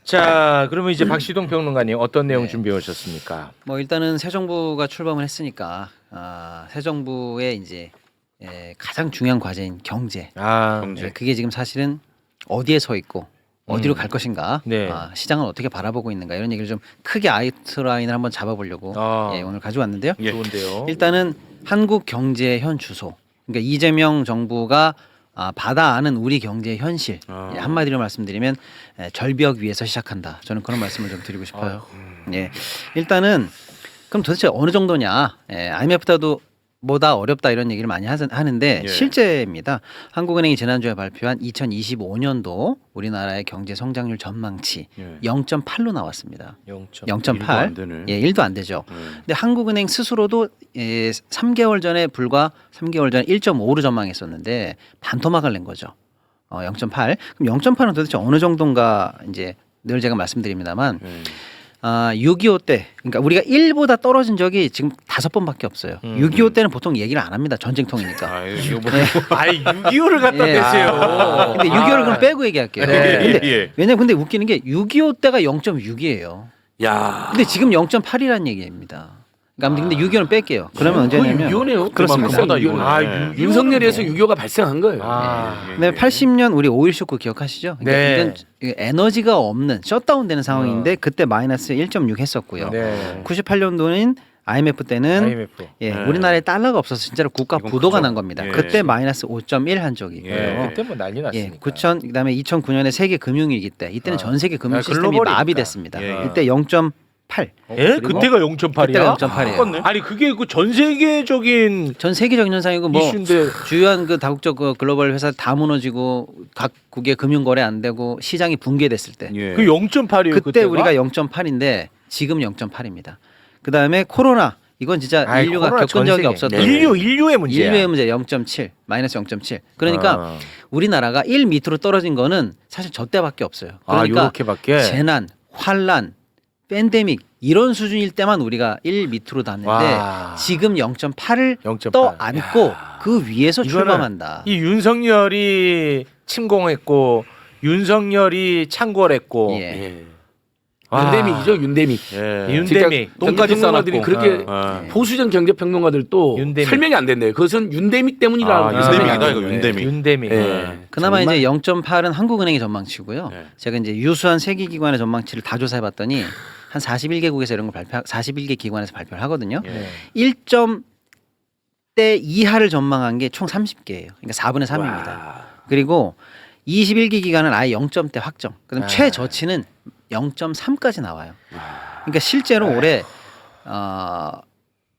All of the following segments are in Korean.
자, 그러면 이제 박시동 평론가님 어떤 내용 네. 준비해 오셨습니까? 뭐 일단은 새 정부가 출범을 했으니까 새 정부의 이제 가장 중요한 과제인 경제. 경제. 그게 지금 사실은 어디에 서 있고 어디로 갈 것인가, 네. 시장을 어떻게 바라보고 있는가 이런 얘기를 좀 크게 아이트라인을 한번 잡아보려고 오늘 가져왔는데요. 좋은데요. 일단은 한국 경제의 현 주소. 그러니까 이재명 정부가 받아 아는 우리 경제의 현실. 한마디로 말씀드리면 절벽 위에서 시작한다. 저는 그런 말씀을 좀 드리고 싶어요. 예, 일단은 그럼 도대체 어느 정도냐? IMF보다도 보다 어렵다 이런 얘기를 많이 하는데 실제입니다. 한국은행이 지난주에 발표한 2025년도 우리나라의 경제 성장률 전망치 0.8로 나왔습니다. 0.8. 예, 1도 안 되죠. 근데 한국은행 스스로도 3개월 전에 불과 3개월 전에 1.5로 전망했었는데 반토막을 낸 거죠. 0.8. 그럼 0.8은 도대체 어느 정도인가 이제 늘 제가 말씀드립니다만 6.25 때, 그러니까 우리가 1보다 떨어진 적이 지금 5번밖에 없어요. 6.25 때는 보통 얘기를 안 합니다. 전쟁통이니까. 아이 6.25를 갖다 대세요. 근데 6.25를 그럼 빼고 얘기할게요. 근데 왜냐면 근데 웃기는 게 6.25 때가 0.6이에요. 야. 근데 지금 0.8이라는 얘기입니다. 그러니까 근데 6.25는 뺄게요. 그러면 언제냐면 6.25네요. 그렇습니다. 윤석열에서 6.25가 발생한 거예요. 네, 80년 우리 오일 쇼크 기억하시죠? 그러니까 네. 이건 에너지가 없는 셧다운되는 상황인데 그때 마이너스 1.6 했었고요. 네. 98년도는 IMF 때는 IMF. 우리나라에 달러가 없어서 진짜로 국가 부도가 난 겁니다. 그때 마이너스 5.1 한 적이 있고요. 그때 뭐 난리 났으니까. 9천 그다음에 2009년에 세계 금융위기 때 이때는 전 세계 금융 시스템이 글로벌이니까. 마비됐습니다. 이때 0.8. 그때가 0.8이야? 그때가 0.8이에요. 아니 그게 그 전 세계적인 전 세계적인 현상이고 뭐 이슈인데 주요한 그 다국적 그 글로벌 회사 다 무너지고 각국의 금융 거래 안 되고 시장이 붕괴됐을 때 그 0.8이에요. 그때 그때가? 우리가 0.8인데 지금 0.8입니다. 그다음에 코로나 이건 진짜 인류가 코로나 겪은 전 적이 세계. 없었던 인류의 문제야. 인류의 문제 0.7 마이너스 0.7. 그러니까 우리나라가 1 밑으로 떨어진 거는 사실 저 때밖에 없어요. 그러니까 요렇게밖에. 재난, 환란, 팬데믹 이런 수준일 때만 우리가 1 밑으로 닿는데 지금 0.8을 0.8. 떠안고 그 위에서 이거는 출범한다. 이 윤석열이 침공했고 윤석열이 창궐했고 윤대믹이죠, 윤대믹. 윤대믹 똥까지 평론가들이 그렇게 보수적 경제 평론가들도 윤대믹. 설명이 안 된대요. 그것은 윤대믹 때문이라는 윤대믹이다 이거 윤대믹. 윤대믹. 그나마 이제 0.8은 한국은행의 전망치고요. 제가 이제 유수한 세계기관의 전망치를 다 조사해봤더니 한 41개국에서 이런 걸 41개 기관에서 발표를 하거든요. 1점대 이하를 전망한 게 총 30개예요. 그러니까 4분의 3입니다. 그리고 21개 기관은 아예 0점대 확정. 그럼 최저치는 0.3까지 나와요. 그러니까 실제로 올해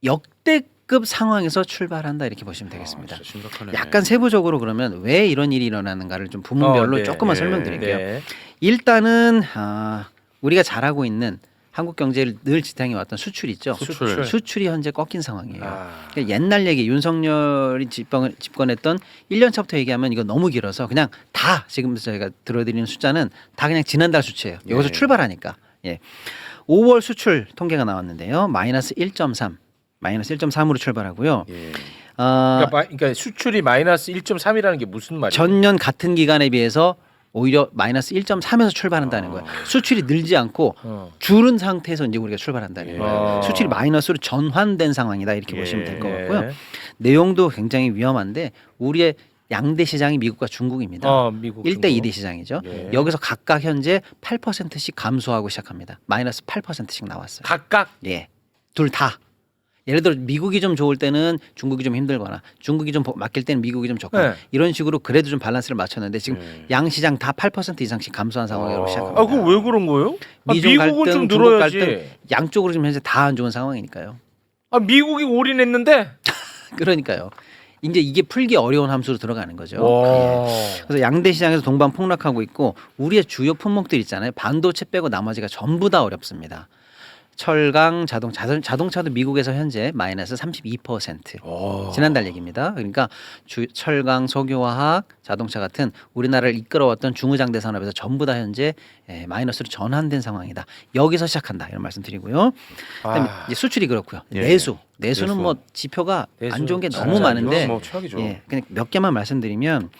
역대급 상황에서 출발한다 이렇게 보시면 되겠습니다. 약간 세부적으로 그러면 왜 이런 일이 일어나는가를 좀 부문별로 조금만 설명드릴게요. 일단은 우리가 잘하고 있는 한국 경제를 늘 지탱해 왔던 수출 있죠. 수출이 현재 꺾인 상황이에요. 그러니까 옛날 얘기 윤석열이 집권했던 1년 차부터 얘기하면 이거 너무 길어서 그냥 다 지금 저희가 들어드리는 숫자는 다 그냥 지난달 수치예요. 여기서 출발하니까. 5월 수출 통계가 나왔는데요. 마이너스 1.3, 마이너스 1.3으로 출발하고요. 그러니까 수출이 마이너스 1.3이라는 게 무슨 말이에요? 전년 같은 기간에 비해서 오히려 마이너스 1.3에서 출발한다는 거예요. 수출이 늘지 않고 줄은 상태에서 이제 우리가 출발한다는 거예요. 수출이 마이너스로 전환된 상황이다 이렇게 보시면 될 것 같고요. 내용도 굉장히 위험한데 우리의 양대 시장이 미국과 중국입니다. 미국, 1대 2대 시장이죠. 여기서 각각 현재 8%씩 감소하고 시작합니다. 마이너스 8%씩 나왔어요. 각각? 둘 다. 예를 들어 미국이 좀 좋을 때는 중국이 좀 힘들거나 중국이 좀 맡길 때는 미국이 좀 좋거나 이런 식으로 그래도 좀 밸런스를 맞췄는데 지금 양 시장 다 8% 이상씩 감소한 상황으로 시작합니다. 그럼 왜 그런 거예요? 미중 미국은 갈등, 좀 중국 늘어야지. 갈등 양쪽으로 지금 현재 다 안 좋은 상황이니까요. 미국이 올인했는데? 그러니까요. 이제 이게 풀기 어려운 함수로 들어가는 거죠. 그래서 양대 시장에서 동반 폭락하고 있고 우리의 주요 품목들 있잖아요. 반도체 빼고 나머지가 전부 다 어렵습니다. 철강, 자동차도 미국에서 현재 마이너스 32%. 지난달 얘기입니다. 그러니까 철강, 석유화학, 자동차 같은 우리나라를 이끌어왔던 중후장대 산업에서 전부 다 현재 마이너스로 전환된 상황이다. 여기서 시작한다 이런 말씀드리고요. 그다음에 이제 수출이 그렇고요. 내수는 뭐 지표가 안 좋은 게 너무 많은데 뭐 최악이죠. 그냥 몇 개만 말씀드리면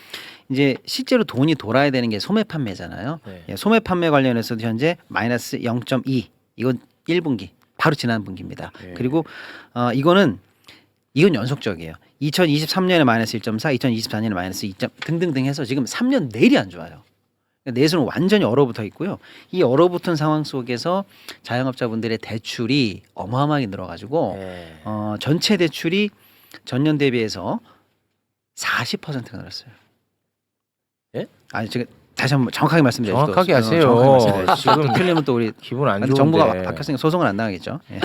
이제 실제로 돈이 돌아야 되는 게 소매 판매잖아요. 네. 예, 소매 판매 관련해서도 현재 마이너스 0.2 이건 1분기 바로 지난 분기입니다. 네. 그리고 이건 연속적이에요. 2023년에 마이너스 1.4, 2024년에 마이너스 2. 등등등 해서 지금 3년 내리 안 좋아요. 내수는 완전히 얼어붙어 있고요. 이 얼어붙은 상황 속에서 자영업자분들의 대출이 어마어마하게 늘어가지고 네. 전체 대출이 전년 대비해서 40%가 늘었어요. 예? 아니 제가 다시 한번 정확하게 말씀드려요. 정확하게 하세요. 정확하게 말씀드려야죠. 지금 또 틀리면 또 우리 기분 안 좋은데. 정부가 바뀌었으니까 소송을 안 당하겠죠. 예.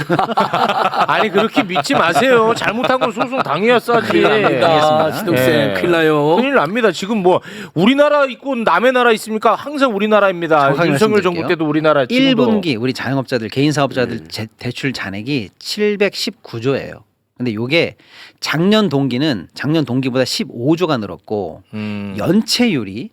아니 그렇게 믿지 마세요. 잘못한 건 소송 당해야 싸지. 큰일 납니다. 알겠습니다. 시동생 예. 큰일 나요. 큰일 납니다. 지금 뭐 우리나라 있고 남의 나라 있습니까? 항상 우리나라입니다. 정확하게 윤석열 정부 말씀드릴게요. 때도 우리나라. 지금도. 1분기 우리 자영업자들 개인 사업자들 대출 잔액이 719조예요. 근데 요게 작년 동기보다 15조가 늘었고 연체율이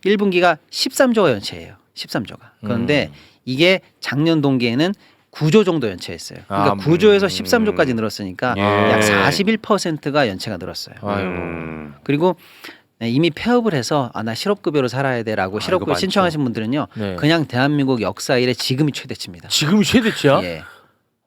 1분기가 13조가 연체예요. 13조가. 그런데 이게 작년 동기에는 9조 정도 연체했어요. 그러니까 아, 9조에서 13조까지 늘었으니까 예. 약 41%가 연체가 늘었어요. 아이고. 그리고 이미 폐업을 해서 나 실업급여로 살아야 돼라고 실업급여 많죠. 신청하신 분들은요. 네. 그냥 대한민국 역사 이래 지금이 최대치입니다. 지금이 최대치야? 예.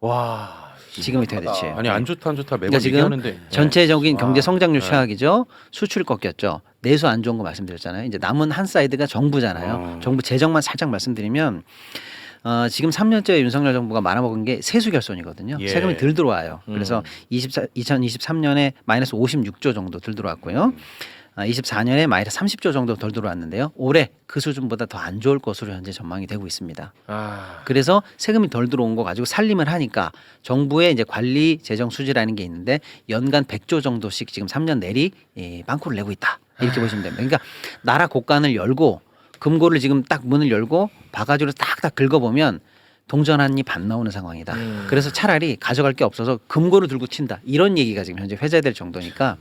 와. 지금이 최대치예요. 아니 안 좋다 매번 그러니까 지금 얘기하는데 전체적인 경제 성장률 네. 최악이죠. 수출 꺾였죠. 내수 안 좋은 거 말씀드렸잖아요. 이제 남은 한 사이드가 정부잖아요. 정부 재정만 살짝 말씀드리면 지금 3년째 윤석열 정부가 말아먹은 게 세수 결손이거든요. 예. 세금이 덜 들어와요. 그래서 2023년에 마이너스 56조 정도 덜 들어왔고요. 24년에 마이너스 30조 정도 덜 들어왔는데요. 올해 그 수준보다 더 안 좋을 것으로 현재 전망이 되고 있습니다. 아. 그래서 세금이 덜 들어온 거 가지고 살림을 하니까 정부의 이제 관리 재정 수지라는 게 있는데 연간 100조 정도씩 지금 3년 내리 빵꾸를 내고 있다. 이렇게 보시면 됩니다. 그러니까 나라 곳간을 열고 금고를 지금 딱 문을 열고 바가지로 딱딱 긁어보면 동전 한 입 반 나오는 상황이다. 그래서 차라리 가져갈 게 없어서 금고를 들고 튄다. 이런 얘기가 지금 현재 회자될 정도니까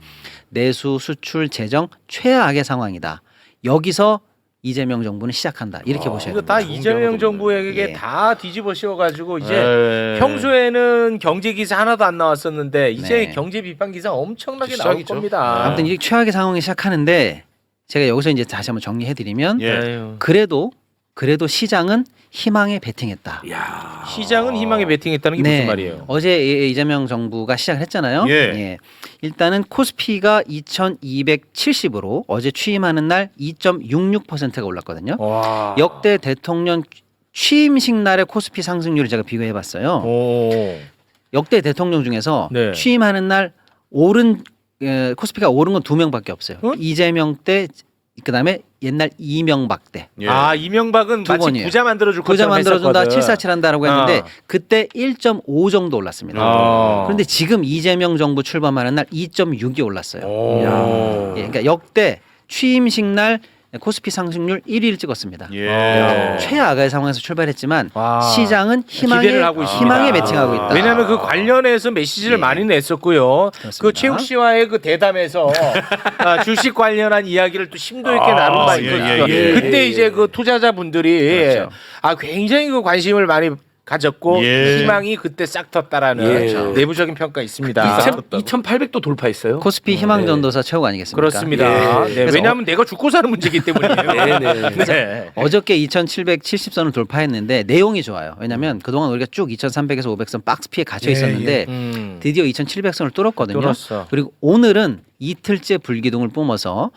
내수, 수출, 재정 최악의 상황이다. 여기서 이재명 정부는 시작한다. 이렇게 보셔야 이거 됩니다. 다 이재명 정부에게 예. 다 뒤집어 씌워가지고 이제 예. 평소에는 경제 기사 하나도 안 나왔었는데 이제 네. 경제 비판 기사 엄청나게 나올 시작이죠. 겁니다. 아무튼 이 최악의 상황이 시작하는데 제가 여기서 이제 다시 한번 정리해드리면 예. 아유. 그래도 시장은 희망에 베팅했다. 야. 시장은 희망에 베팅했다는 게 무슨 말이에요? 어제 이재명 정부가 시작을 했잖아요. 예. 일단은 코스피가 2,270으로 어제 취임하는 날 2.66%가 올랐거든요. 와. 역대 대통령 취임식 날의 코스피 상승률을 제가 비교해봤어요. 오. 역대 대통령 중에서 네. 취임하는 날 오른 코스피가 오른 건 2명밖에 없어요. 응? 이재명 때 그다음에 옛날 이명박 때. 예. 아 이명박은 두 마치 번이에요. 부자 만들어줄 부자 것처럼 만들어준다, 했었거든. 747 한다라고 했는데 아. 그때 1.5 정도 올랐습니다. 아. 그런데 지금 이재명 정부 출범하는 날 2.6이 올랐어요. 오. 예, 그러니까 역대 취임식 날 코스피 상승률 1위를 찍었습니다. 예. 최악의 상황에서 출발했지만 와. 시장은 기대를 하고 있습니다. 희망에 매칭하고 있다. 왜냐하면 그 관련해서 메시지를 예. 많이 냈었고요. 그렇습니다. 그 최욱 씨와의 그 대담에서 주식 관련한 이야기를 또 심도 있게 나눈 바 있거든요. 예. 그때 이제 그 투자자분들이 그렇죠. 굉장히 그 관심을 많이 가졌고 예. 희망이 그때 싹 텄다라는 예. 내부적인 평가 있습니다. 2,800도 돌파했어요. 코스피 희망전도사 최욱 아니겠습니까? 그렇습니다. 예. 네, 그래서 왜냐하면 내가 죽고 사는 문제이기 때문이에요. 네. 어저께 2,770선을 돌파했는데 내용이 좋아요. 왜냐하면 그동안 우리가 쭉 2,300에서 500선 박스 피에 갇혀 있었는데 드디어 2,700선을 뚫었거든요. 뚫었어. 그리고 오늘은 이틀째 불기둥을 뿜어서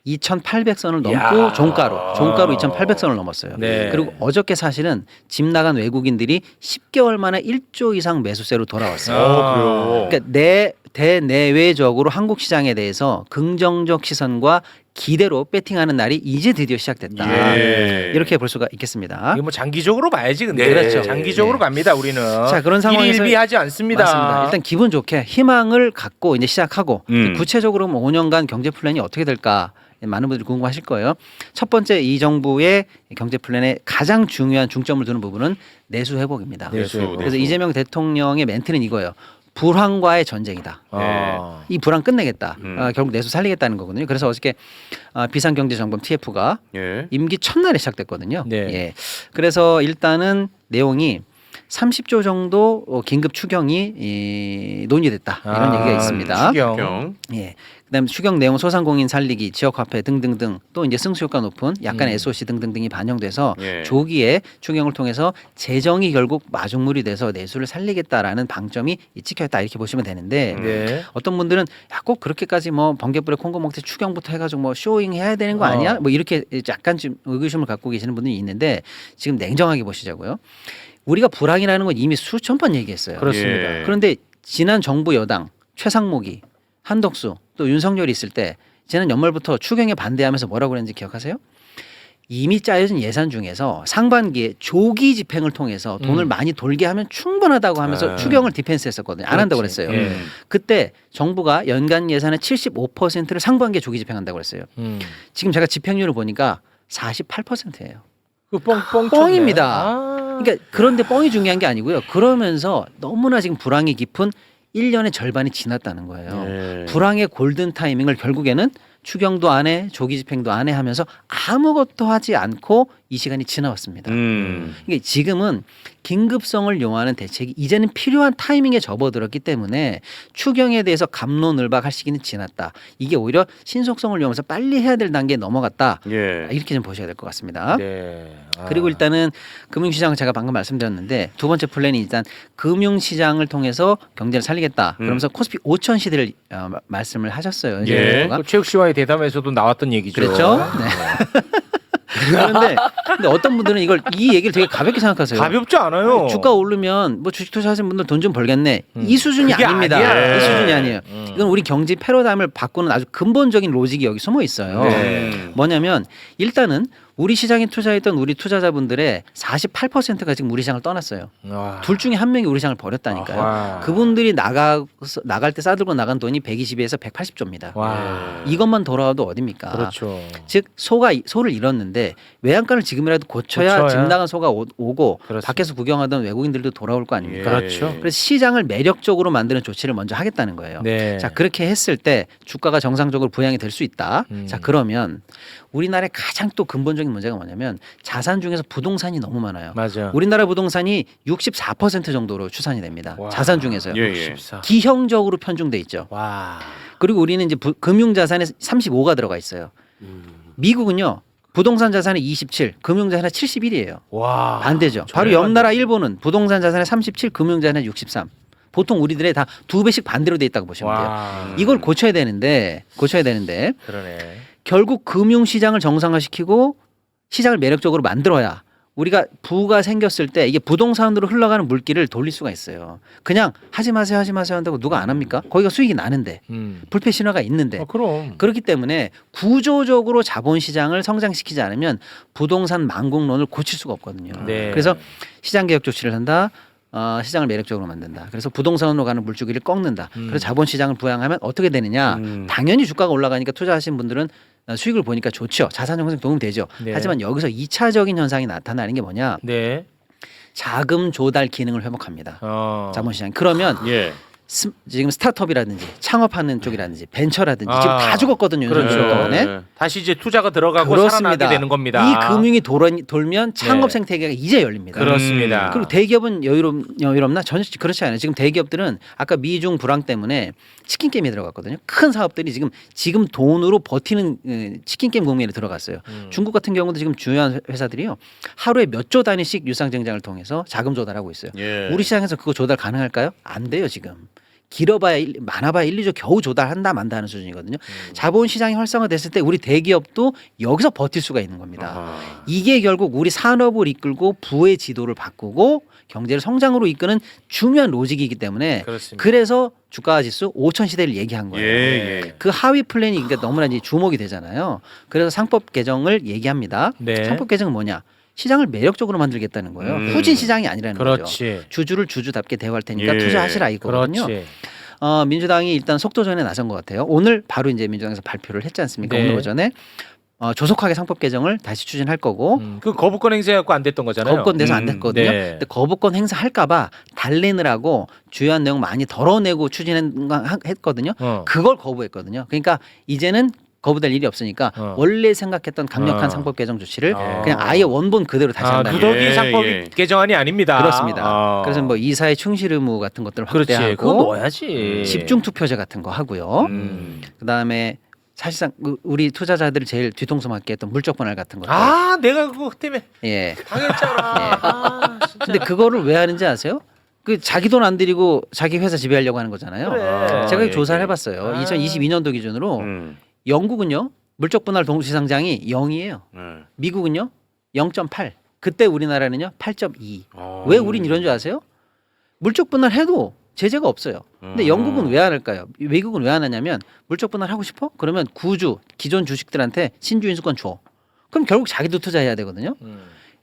2,800선을 넘고 이야. 종가로 2,800선을 넘었어요. 네. 그리고 어저께 사실은 집 나간 외국인들이 10개월 만에 1조 이상 매수세로 돌아왔어요. 그래요. 그러니까 대내외적으로 한국 시장에 대해서 긍정적 시선과 기대로 배팅하는 날이 이제 드디어 시작됐다. 예. 이렇게 볼 수가 있겠습니다. 이거 뭐 장기적으로 봐야지 근데 그렇죠. 장기적으로 네. 갑니다 우리는. 자, 그런 상황에서 일희일비하지 않습니다. 맞습니다. 일단 기분 좋게 희망을 갖고 이제 시작하고 구체적으로 뭐 5년간 경제 플랜이 어떻게 될까 많은 분들이 궁금하실 거예요. 첫 번째 이 정부의 경제 플랜의 가장 중요한 중점을 두는 부분은 내수 회복입니다. 내수 회복. 그래서 이재명 대통령의 멘트는 이거예요. 불황과의 전쟁이다. 아. 이 불황 끝내겠다. 결국 내수 살리겠다는 거거든요. 그래서 어저께 비상경제정범 TF가 예. 임기 첫날에 시작됐거든요. 네. 예. 그래서 일단은 내용이 30조 정도 긴급 추경이 논의됐다 이런 얘기가 있습니다. 추경. 경. 예. 그다음에 추경 내용 소상공인 살리기, 지역화폐 등등등 또 이제 승수효과 높은 약간 SOC 등등등이 반영돼서 예. 조기에 추경을 통해서 재정이 결국 마중물이 돼서 내수를 살리겠다라는 방점이 찍혀있다 이렇게 보시면 되는데 네. 어떤 분들은 야, 꼭 그렇게까지 뭐 번개불에 콩고 먹듯이 추경부터 해가지고 뭐 쇼잉 해야 되는 거 아니야? 뭐 이렇게 약간 좀 의구심을 갖고 계시는 분들이 있는데 지금 냉정하게 보시자고요. 우리가 불황이라는 건 이미 수천 번 얘기했어요. 그렇습니다. 예. 그런데 지난 정부 여당 최상목이 한덕수 또 윤석열이 있을 때 지난 연말부터 추경에 반대하면서 뭐라고 그랬는지 기억하세요? 이미 짜여진 예산 중에서 상반기에 조기 집행을 통해서 돈을 많이 돌게 하면 충분하다고 하면서 아. 추경을 디펜스했었거든요. 안 한다고 그렇지. 그랬어요. 예. 그때 정부가 연간 예산의 75%를 상반기에 조기 집행한다고 그랬어요. 지금 제가 집행률을 보니까 48%예요. 그 뻥 뻥입니다. 아. 그러니까 그런데 뻥이 중요한 게 아니고요. 그러면서 너무나 지금 불황이 깊은 1년의 절반이 지났다는 거예요. 예. 불황의 골든 타이밍을 결국에는 추경도 안 해, 조기 집행도 안 해 하면서 아무것도 하지 않고 이 시간이 지나왔습니다. 이게 지금은 긴급성을 요하는 대책이 이제는 필요한 타이밍에 접어들었기 때문에 추경에 대해서 갑론을박할 시기는 지났다. 이게 오히려 신속성을 요하면서 빨리 해야 될 단계에 넘어갔다. 예. 이렇게 좀 보셔야 될 것 같습니다. 네. 아. 그리고 일단은 금융시장 제가 방금 말씀드렸는데 두 번째 플랜이 일단 금융시장을 통해서 경제를 살리겠다. 그러면서 코스피 5천 시대를 말씀을 하셨어요. 예. 정부가. 또 최욱 씨와의 대담에서도 나왔던 얘기죠. 그랬죠? 네. 그런데 근데 어떤 분들은 이 얘기를 되게 가볍게 생각하세요. 가볍지 않아요. 주가 오르면 뭐 주식 투자하시는 분들 돈 좀 벌겠네. 이 수준이 그게 아닙니다. 아니야. 이 수준이 아니에요. 이건 우리 경제 패러다임을 바꾸는 아주 근본적인 로직이 여기 숨어 있어요. 네. 뭐냐면 일단은 우리 시장에 투자했던 우리 투자자분들의 48%가 지금 우리 시장을 떠났어요. 와. 둘 중에 한 명이 우리 시장을 버렸다니까요. 아하. 그분들이 나갈 때 싸들고 나간 돈이 120에서 180조입니다. 와. 이것만 돌아와도 어딥니까? 그렇죠. 즉 소를 잃었는데 외양간을 지금이라도 고쳐야 집 나간 소가 오고 그렇습니다. 밖에서 구경하던 외국인들도 돌아올 거 아닙니까? 예. 그렇죠. 그래서 시장을 매력적으로 만드는 조치를 먼저 하겠다는 거예요. 네. 자 그렇게 했을 때 주가가 정상적으로 부양이 될 수 있다. 자 그러면 우리나라의 가장 또 근본적인 문제가 뭐냐면 자산 중에서 부동산이 너무 많아요. 맞아. 우리나라 부동산이 64% 정도로 추산이 됩니다. 와. 자산 중에서요. 예, 예. 14. 기형적으로 편중돼 있죠. 와. 그리고 우리는 이제 금융 자산에 35가 들어가 있어요. 미국은요. 부동산 자산에 27, 금융 자산에 71이에요. 와. 반대죠. 바로 옆 나라 일본은 부동산 자산에 37, 금융 자산에 63. 보통 우리들의 다 두 배씩 반대로 돼 있다고 보시면 돼요. 와. 이걸 고쳐야 되는데 그러네. 결국 금융 시장을 정상화시키고 시장을 매력적으로 만들어야 우리가 부가 생겼을 때 이게 부동산으로 흘러가는 물길을 돌릴 수가 있어요. 그냥 하지 마세요 한다고 누가 안 합니까? 거기가 수익이 나는데 불패 신화가 있는데 그럼. 그렇기 때문에 구조적으로 자본시장을 성장시키지 않으면 부동산 망국론을 고칠 수가 없거든요. 네. 그래서 시장개혁 조치를 한다. 시장을 매력적으로 만든다. 그래서 부동산으로 가는 물줄기를 꺾는다. 그래서 자본시장을 부양하면 어떻게 되느냐. 당연히 주가가 올라가니까 투자하신 분들은 수익을 보니까 좋죠. 자산 형성 도움이 되죠. 네. 하지만 여기서 2차적인 현상이 나타나는 게 뭐냐. 네. 자금 조달 기능을 회복합니다. 자본시장. 그러면 예. 지금 스타트업이라든지 창업하는 쪽이라든지 벤처라든지 지금 아, 다 죽었거든요. 그렇죠. 윤석열 때문에. 네. 다시 이제 투자가 들어가고 그렇습니다. 살아나게 되는 겁니다. 이 금융이 돌면 창업 네. 생태계가 이제 열립니다. 그렇습니다. 그리고 대기업은 여유롭나? 전혀 그렇지 않아요. 지금 대기업들은 아까 미중 불황 때문에 치킨 게임에 들어갔거든요. 큰 사업들이 지금 돈으로 버티는 치킨 게임 국면에 들어갔어요. 중국 같은 경우도 지금 중요한 회사들이요. 하루에 몇 조 단위씩 유상증장을 통해서 자금 조달하고 있어요. 예. 우리 시장에서 그거 조달 가능할까요? 안 돼요, 지금. 많아봐야 1, 2조 겨우 조달한다 만다 하는 수준이거든요. 자본시장이 활성화됐을 때 우리 대기업도 여기서 버틸 수가 있는 겁니다. 아하. 이게 결국 우리 산업을 이끌고 부의 지도를 바꾸고 경제를 성장으로 이끄는 중요한 로직이기 때문에 그렇습니다. 그래서 주가 지수 5천 시대를 얘기한 거예요. 예. 그 하위 플랜이 그러니까 너무나 이제 주목이 되잖아요. 그래서 상법 개정을 얘기합니다. 네. 상법 개정은 뭐냐? 시장을 매력적으로 만들겠다는 거예요. 후진 시장이 아니라는 거죠. 그렇지. 주주를 주주답게 대우할 테니까 예. 투자하시라 이거거든요. 그렇지. 민주당이 일단 속도전에 나선 것 같아요. 오늘 바로 이제 민주당에서 발표를 했지 않습니까? 네. 오늘 오전에 조속하게 상법 개정을 다시 추진할 거고 그 거부권 행사해갖고 안 됐던 거잖아요. 거부권 내서 안 됐거든요. 네. 근데 거부권 행사할까봐 달래느라고 주요한 내용 많이 덜어내고 추진했거든요. 그걸 거부했거든요. 그러니까 이제는 거부될 일이 없으니까 원래 생각했던 강력한 상법 개정 조치를 그냥 아예 원본 그대로 다시 한다. 누더기 예, 상법 예. 개정안이 아닙니다. 그렇습니다. 그래서 뭐 이사의 충실 의무 같은 것들을 그렇지. 그거 확대하고 넣어야지. 집중 투표제 같은 거 하고요. 그다음에 사실상 우리 투자자들을 제일 뒤통수 맞게 했던 물적 분할 같은 것들. 아, 내가 그거 때문에 예. 당했잖아. 아, 진짜. 근데 그거를 왜 하는지 아세요? 그 자기 돈 안 들이고 자기 회사 지배하려고 하는 거잖아요. 그래. 제가 예, 조사를 예. 해봤어요. 아. 2022년도 기준으로 영국은요 물적 분할 동시 상장이 0이에요. 미국은요 0.8. 그때 우리나라는요 8.2. 왜 우린 이런 줄 아세요? 물적 분할해도 제재가 없어요. 근데 영국은 왜 안 할까요? 외국은 왜 안 하냐면 물적 분할하고 싶어? 그러면 구주 기존 주식들한테 신주 인수권 줘. 그럼 결국 자기도 투자해야 되거든요.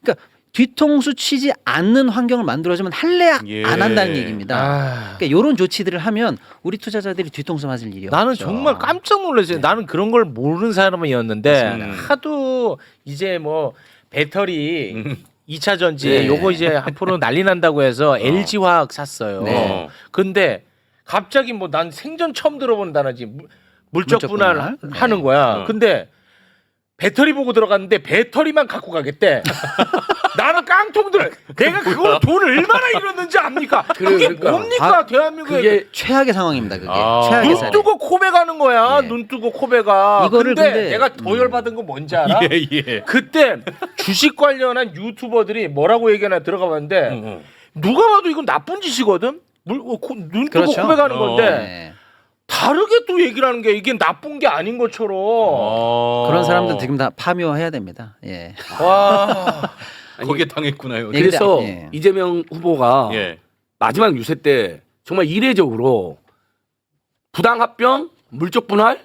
그러니까 뒤통수 치지 않는 환경을 만들어주면 할래 예. 안 한다는 얘기입니다. 아. 그러니까 이런 조치들을 하면 우리 투자자들이 뒤통수 맞을 일이 나는 없죠. 정말 깜짝 놀랐어요. 나는 그런 걸 모르는 사람이었는데 맞습니다. 하도 이제 뭐 배터리 2차 전지 네. 요거 이제 앞으로 난리 난다고 해서 LG 화학 샀어요. 네. 근데 갑자기 뭐 난 생전 처음 들어보는 단어지 물적 분할 분할? 하는 거야. 네. 근데 배터리 보고 들어갔는데 배터리만 갖고 가겠대. 나는 깡통들 내가 그걸 돈을 얼마나 잃었는지 압니까? 그게 그러니까. 뭡니까 대한민국에 그게 최악의 상황입니다. 그게 아. 최악의 눈 사례. 뜨고 코베 가는 거야. 예. 눈 뜨고 코베가. 이거를 근데 근데- 내가 더 열받은 건 뭔지 알아? 예. 그때 주식 관련한 유튜버들이 뭐라고 얘기하나 들어가 봤는데 누가 봐도 이건 나쁜 짓이거든. 눈 뜨고 그렇죠. 코베 가는 건데 네. 다르게 또 얘기를 하는 게 이게 나쁜 게 아닌 것처럼. 그런 사람들 지금 다 파묘해야 됩니다. 예. 와. 거기에 당했구나요. 예. 그래서 근데- 예. 이재명 후보가 예. 마지막 유세 때 정말 이례적으로 부당합병 물적 분할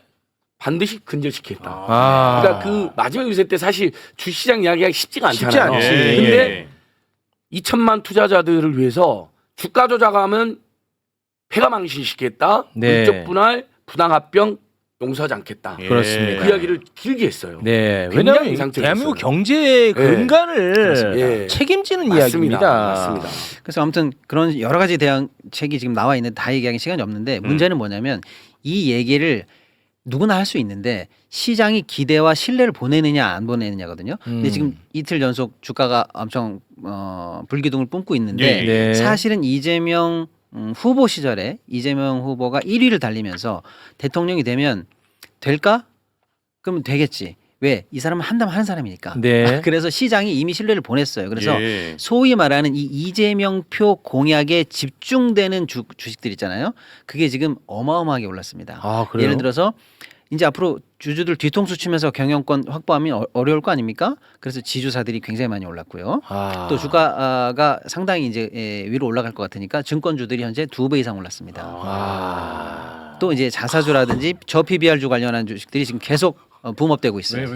반드시 근절시키겠다. 아. 그러니까 그 마지막 유세 때 사실 주시장 이야기가 쉽지가 쉽지 않잖아요. 않지. 예, 근데 예. 2천만 투자자들을 위해서 주가 조작하면 폐가 망신시키겠다. 네. 물적 분할 부당합병 용서하지 않겠다. 예. 그렇습니다. 그 이야기를 길게 했어요. 네. 굉장히 왜냐하면 인상적이었어요. 대한민국 경제의 근간을 예. 책임지는 맞습니다. 이야기입니다. 맞습니다. 그래서 아무튼 그런 여러 가지 대응책이 지금 나와 있는데 다 얘기하기 시간이 없는데 문제는 뭐냐면 이 얘기를 누구나 할 수 있는데 시장이 기대와 신뢰를 보내느냐 안 보내느냐거든요. 근데 지금 이틀 연속 주가가 엄청 불기둥을 뿜고 있는데 예. 네. 사실은 이재명 후보 시절에 이재명 후보가 1위를 달리면서 대통령이 되면 될까? 그러면 되겠지. 왜? 이 사람은 한다면 하는 사람이니까. 네. 그래서 시장이 이미 신뢰를 보냈어요. 그래서 예. 소위 말하는 이 이재명표 공약에 집중되는 주식들 있잖아요. 그게 지금 어마어마하게 올랐습니다. 아, 그래요? 예를 들어서 이제 앞으로 주주들 뒤통수 치면서 경영권 확보하면 어려울 거 아닙니까? 그래서 지주사들이 굉장히 많이 올랐고요. 아. 또 주가가 상당히 이제 위로 올라갈 것 같으니까 증권주들이 현재 2배 이상 올랐습니다. 아. 또 이제 자사주라든지 저PBR주 관련한 주식들이 지금 계속 붐업되고 있어요.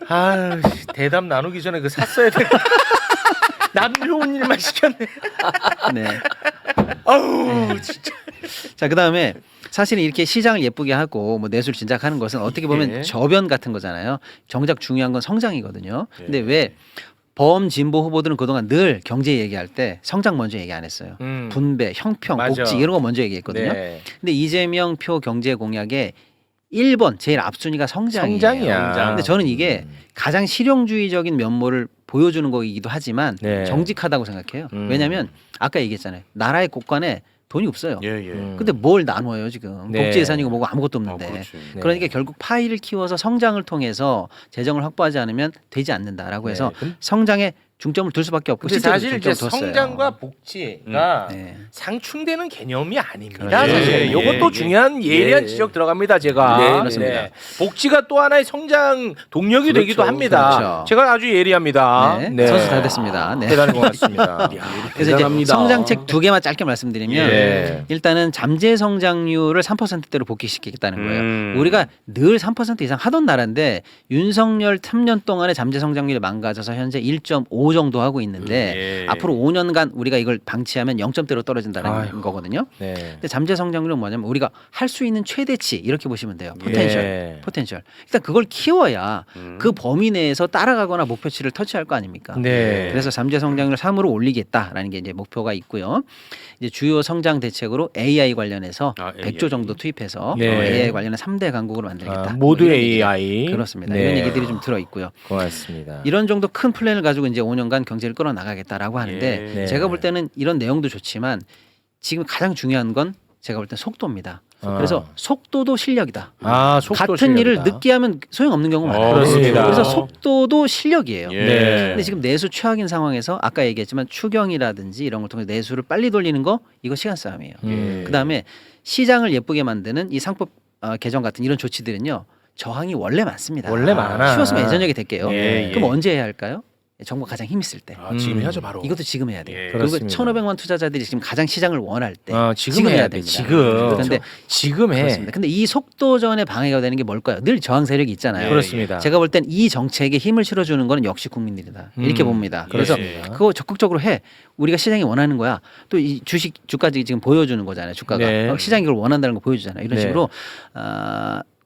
아, 대답 나누기 전에 그 샀어야 돼. 나도 좋은 일만 시켰네. 네. 아우, 진짜. 자, 그다음에 사실은 이렇게 시장을 예쁘게 하고 뭐 내수를 진작하는 것은 어떻게 보면 예. 저변 같은 거잖아요. 정작 중요한 건 성장이거든요. 근데 왜 범진보 후보들은 그동안 늘 경제 얘기할 때 성장 먼저 얘기 안 했어요. 분배, 형평, 맞아. 복지 이런 거 먼저 얘기했거든요. 네. 근데 이재명 표 경제 공약에 1번 제일 앞순위가 성장이에요. 성장이야. 근데 저는 이게 가장 실용주의적인 면모를 보여주는 거이기도 하지만 네. 정직하다고 생각해요. 왜냐하면 아까 얘기했잖아요. 나라의 곳간에 돈이 없어요. 예, 예. 근데 뭘 나눠요 지금. 네. 복지 예산이고 뭐고 아무것도 없는데. 그렇지. 네. 그러니까 결국 파이를 키워서 성장을 통해서 재정을 확보하지 않으면 되지 않는다라고 해서 네. 성장에 중점을 둘 수밖에 없고 근데 실제로 사실 이제 중점을 뒀어요. 성장과 복지가 네. 상충되는 개념이 아닙니다. 그렇죠. 사실 예, 이것도 예, 중요한 예리한 예. 지적 들어갑니다. 제가 네, 그렇습니다. 복지가 또 하나의 성장 동력이 그렇죠. 되기도 합니다. 그렇죠. 제가 아주 예리합니다. 네. 선수 다 됐습니다. 네. 대단한 것 같습니다. 그래서 이제 대단합니다. 성장책 2개만 짧게 말씀드리면 예. 일단은 잠재 성장률을 3%대로 복귀시키겠다는 거예요. 우리가 늘 3% 이상 하던 나라인데 윤석열 3년 동안의 잠재 성장률이 망가져서 현재 5 정도 하고 있는데 예. 앞으로 5년간 우리가 이걸 방치하면 0점대로 떨어진다는 아이고. 거거든요. 네. 근데 잠재 성장률은 뭐냐면 우리가 할 수 있는 최대치 이렇게 보시면 돼요. 포텐셜. 예. 포텐셜. 일단 그걸 키워야 그 범위 내에서 따라가거나 목표치를 터치할 거 아닙니까? 네. 그래서 잠재 성장률 3으로 올리겠다라는 게 이제 목표가 있고요. 이제 주요 성장 대책으로 AI 관련해서 아, 100조 정도 투입해서 네. AI 관련한 3대 강국으로 만들겠다. 모두 뭐 이런 얘기들. AI. 그렇습니다. 네. 이런 얘기들이 좀 들어 있고요. 고맙습니다. 이런 정도 큰 플랜을 가지고 이제 5년간 경제를 끌어 나가겠다라고 하는데 네. 제가 볼 때는 이런 내용도 좋지만 지금 가장 중요한 건 제가 볼 때 속도입니다. 그래서 속도도 실력이다. 속도 같은 실력이다. 일을 늦게 하면 소용없는 경우가 많아요. 그렇습니다. 그래서 속도도 실력이에요. 예. 네. 근데 지금 내수 최악인 상황에서 아까 얘기했지만 추경이라든지 이런 걸 통해 내수를 빨리 돌리는 거 이거 시간 싸움이에요. 그다음에 시장을 예쁘게 만드는 이 상법 개정 같은 이런 조치들은요. 저항이 원래 많습니다. 원래 많아. 쉬웠으면 예전역이 될게요. 예, 그럼 예. 언제 해야 할까요? 정부가 가장 힘이 쓸 때. 지금 해야죠 바로. 이것도 지금 해야 돼요. 예. 그리고 그렇습니다. 1,500만 투자자들이 지금 가장 시장을 원할 때 지금 해야 돼. 됩니다. 지금. 그런데 지금 해. 그렇습니다. 근데 이 속도전에 방해가 되는 게 뭘까요? 늘 저항 세력이 있잖아요. 그렇습니다. 제가 볼 땐 이 정책에 힘을 실어주는 거는 역시 국민들이다. 이렇게 봅니다. 그래서 예. 그거 적극적으로 해. 우리가 시장이 원하는 거야. 또 이 주까지 지금 보여주는 거잖아요. 주가가 네. 시장이 그걸 원한다는 거 보여주잖아요. 이런 네. 식으로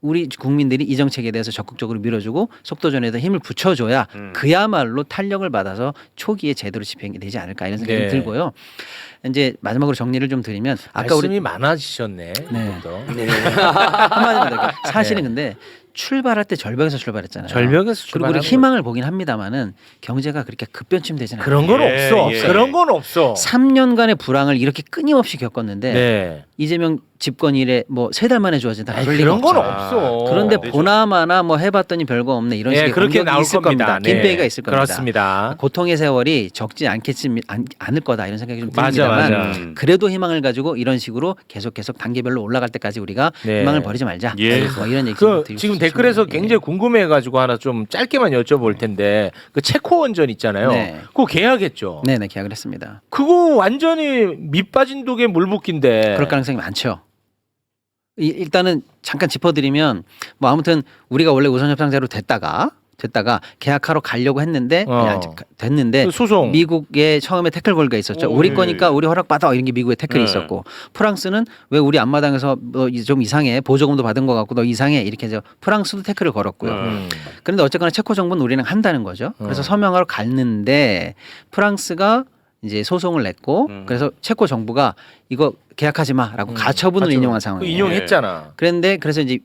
우리 국민들이 이 정책에 대해서 적극적으로 밀어주고 속도전에도 힘을 붙여줘야 그야말로 탄력을 받아서 초기에 제대로 집행이 되지 않을까 이런 생각이 네. 들고요. 이제 마지막으로 정리를 좀 드리면 아까 우리 말씀이 많아지셨네. 네. 더. 한마디만 더 할게요. 사실은 네. 근데 출발할 때 절벽에서 출발했잖아요. 절벽에서 그리고 우리 출발하는 희망을 보긴 합니다만은 경제가 그렇게 급변침되지는 그런 않아요. 건 예, 없어. 예. 그런 건 없어. 3년간의 불황을 이렇게 끊임없이 겪었는데 네. 이재명 집권 이래 뭐 3달 만에 좋아진다. 아니, 그럴 리가 그런 건 없죠. 없어. 그런데 네, 보나마나 뭐 해봤더니 별거 없네 이런 예, 식의 그렇게 공격이 나올 있을 겁니다. 겁니다. 김배기가 있을 겁니다. 그렇습니다. 고통의 세월이 적지 않을 거다 이런 생각이 좀 맞아, 듭니다만 맞아. 그래도 희망을 가지고 이런 식으로 계속 단계별로 올라갈 때까지 우리가 네. 희망을 버리지 말자. 예. 뭐 이런 얘기 좀 드리고 지금 싶습니다. 댓글에서 예. 굉장히 궁금해가지고 하나 좀 짧게만 여쭤볼 텐데 그 체코 원전 있잖아요. 네. 그거 계약했죠. 네네 계약을 했습니다. 그거 완전히 밑 빠진 독에 물 붓기인데. 그럴 가능성이 많죠. 일단은 잠깐 짚어드리면 뭐 아무튼 우리가 원래 우선 협상자로 됐다가 계약하러 가려고 했는데 그냥 됐는데 그 소송. 미국에 처음에 태클 걸기가 있었죠. 오, 우리 예. 거니까 우리 허락받아 이런 게 미국에 태클이 네. 있었고 프랑스는 왜 우리 앞마당에서 너 좀 이상해 보조금도 받은 것 같고 너 이상해 이렇게 해서 프랑스도 태클을 걸었고요. 그런데 어쨌거나 체코 정부는 우리랑 한다는 거죠. 그래서 서명하러 갔는데 프랑스가 이제 소송을 냈고 그래서 체코 정부가 이거 계약하지 마라고 가처분을 인용한 그 상황이에요. 인용했잖아. 그런데 그래서 이제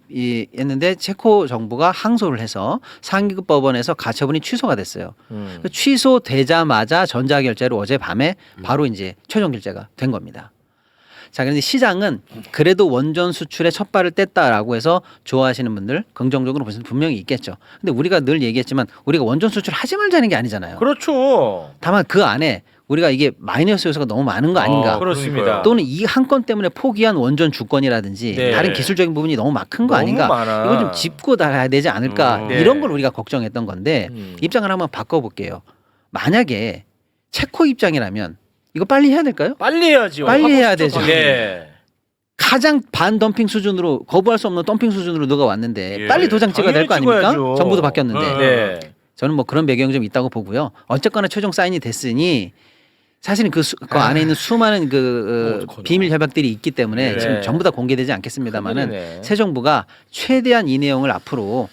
했는데 체코 정부가 항소를 해서 상위급 법원에서 가처분이 취소가 됐어요. 그 취소되자마자 전자결제로 어젯밤에 바로 이제 최종 결제가 된 겁니다. 자, 그런데 시장은 그래도 원전 수출에 첫 발을 뗐다라고 해서 좋아하시는 분들 긍정적으로 보시는 분명히 있겠죠. 근데 우리가 늘 얘기했지만 우리가 원전 수출 하지 말자는 게 아니잖아요. 그렇죠. 다만 그 안에 우리가 이게 마이너스 요소가 너무 많은 거 아닌가. 그렇습니다. 또는 이 한 건 때문에 포기한 원전 주권이라든지 네. 다른 기술적인 부분이 너무 큰 거 너무 아닌가. 많아. 이거 좀 짚고 나가야 되지 않을까. 네. 이런 걸 우리가 걱정했던 건데 입장을 한번 바꿔볼게요. 만약에 체코 입장이라면 이거 빨리 해야 될까요? 빨리 해야지. 빨리 해야 되죠. 네. 가장 반덤핑 수준으로 거부할 수 없는 덤핑 수준으로 누가 왔는데 예. 빨리 도장 찍어야 될 거 당연히 아닙니까? 찍어야죠. 정부도 바뀌었는데. 네. 저는 뭐 그런 배경이 좀 있다고 보고요. 어쨌거나 최종 사인이 됐으니 사실은 그 안에 있는 수많은 비밀 협약들이 있기 때문에 네. 지금 전부 다 공개되지 않겠습니다만은 큰일이네. 새 정부가 최대한 이 내용을 앞으로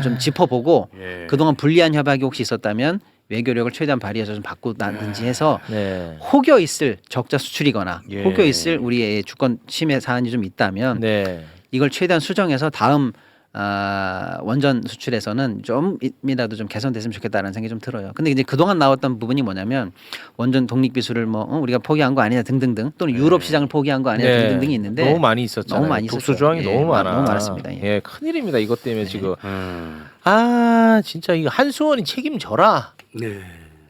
좀 짚어보고 예. 그동안 불리한 협약이 혹시 있었다면 외교력을 최대한 발휘해서 좀 바꾸든지 해서 네. 혹여 있을 적자 수출이거나 예. 혹여 있을 우리의 주권 침해 사안이 좀 있다면 네. 이걸 최대한 수정해서 다음 원전 수출에서는 좀이라도 좀 개선됐으면 좋겠다는 생각이 좀 들어요. 근데 이제 그동안 나왔던 부분이 뭐냐면 원전 독립 기술을 우리가 포기한 거 아니냐 등등등 또는 유럽 시장을 포기한 거 아니냐 네. 등등등이 있는데 너무 많이 있었잖아요. 너무 많이 독소 있었어요. 조항이 예, 너무 많아. 너무 많았습니다. 예. 예, 큰일입니다. 이것 때문에 지금. 음. 아, 진짜 이거 한수원이 책임져라. 네.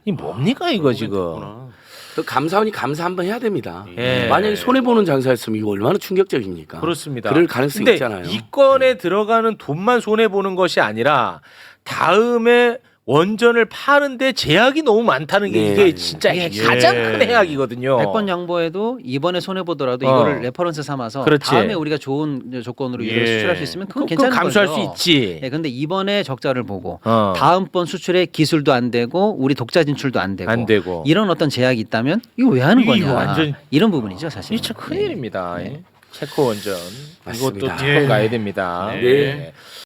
이 뭡니까 이거 지금. 그렇구나. 그 감사원이 감사 한번 해야 됩니다. 예. 만약에 손해 보는 장사였으면 이거 얼마나 충격적입니까? 그렇습니다. 그럴 가능성이 근데 있잖아요. 이 건에 들어가는 돈만 손해 보는 것이 아니라 다음에 원전을 파는데 제약이 너무 많다는 게 네. 이게 진짜 가장 큰 해악이거든요. 100번 양보해도 이번에 손해 보더라도 이거를 레퍼런스 삼아서 그렇지. 다음에 우리가 좋은 조건으로 이걸 수출할 수 있으면 그건 괜찮은 감수할 거죠. 수 있지. 네, 근데 이번에 적자를 보고 어. 다음번 수출에 기술도 안 되고 우리 독자 진출도 안 되고, 안 되고. 이런 어떤 제약이 있다면 이거 왜 하는 이거 거냐 완전- 이런 부분이죠 사실. 이게 참 큰일입니다. 체코 원전 맞습니다. 이것도 특검 가야 됩니다. 네.